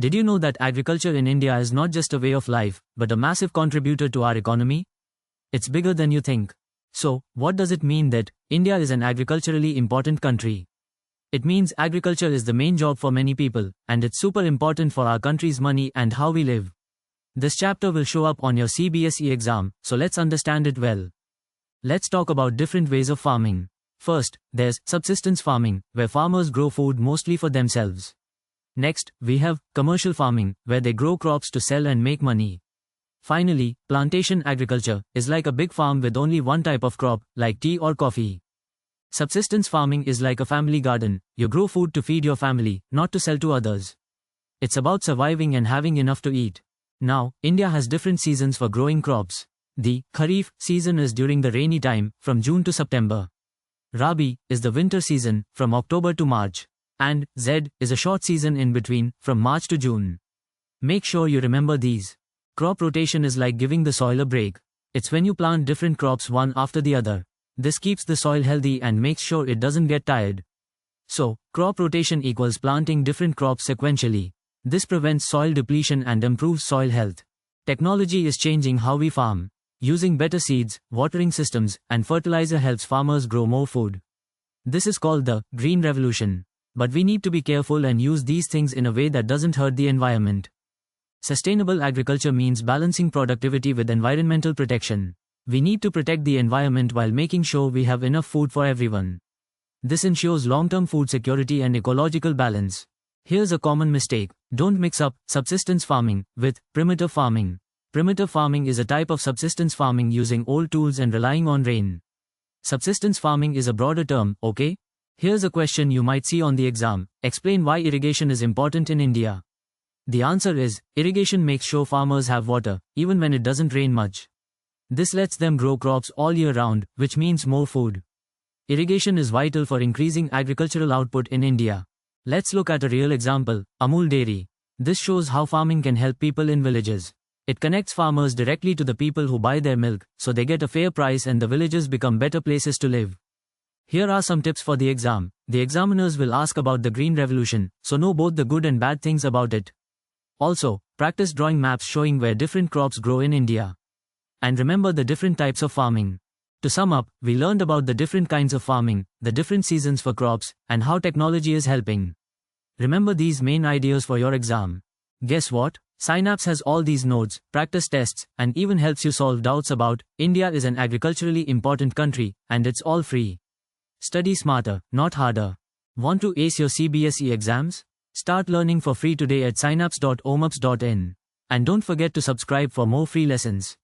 Did you know that agriculture in India is not just a way of life, but a massive contributor to our economy? It's bigger than you think. So, what does it mean that India is an agriculturally important country? It means agriculture is the main job for many people, and it's super important for our country's money and how we live. This chapter will show up on your CBSE exam, so let's understand it well. Let's talk about different ways of farming. First, there's subsistence farming, where farmers grow food mostly for themselves. Next, we have commercial farming, where they grow crops to sell and make money. Finally, plantation agriculture is like a big farm with only one type of crop, like tea or coffee. Subsistence farming is like a family garden. You grow food to feed your family, not to sell to others. It's about surviving and having enough to eat. Now, India has different seasons for growing crops. The Kharif season is during the rainy time, from June to September. Rabi is the winter season, from October to March. And Z is a short season in between, from March to June. Make sure you remember these. Crop rotation is like giving the soil a break. It's when you plant different crops one after the other. This keeps the soil healthy and makes sure it doesn't get tired. So, crop rotation equals planting different crops sequentially. This prevents soil depletion and improves soil health. Technology is changing how we farm. Using better seeds, watering systems, and fertilizer helps farmers grow more food. This is called the Green Revolution. But we need to be careful and use these things in a way that doesn't hurt the environment. Sustainable agriculture means balancing productivity with environmental protection. We need to protect the environment while making sure we have enough food for everyone. This ensures long-term food security and ecological balance. Here's a common mistake. Don't mix up subsistence farming with primitive farming. Primitive farming is a type of subsistence farming using old tools and relying on rain. Subsistence farming is a broader term, okay? Here's a question you might see on the exam. Explain why irrigation is important in India. The answer is, irrigation makes sure farmers have water, even when it doesn't rain much. This lets them grow crops all year round, which means more food. Irrigation is vital for increasing agricultural output in India. Let's look at a real example, Amul Dairy. This shows how farming can help people in villages. It connects farmers directly to the people who buy their milk, so they get a fair price and the villages become better places to live. Here are some tips for the exam. The examiners will ask about the Green Revolution, so know both the good and bad things about it. Also, practice drawing maps showing where different crops grow in India. And remember the different types of farming. To sum up, we learned about the different kinds of farming, the different seasons for crops, and how technology is helping. Remember these main ideas for your exam. Guess what? Synapse has all these notes, practice tests, and even helps you solve doubts about India is an agriculturally important country, and it's all free. Study smarter, not harder. Want to ace your CBSE exams? Start learning for free today at synapse.omups.in. And don't forget to subscribe for more free lessons.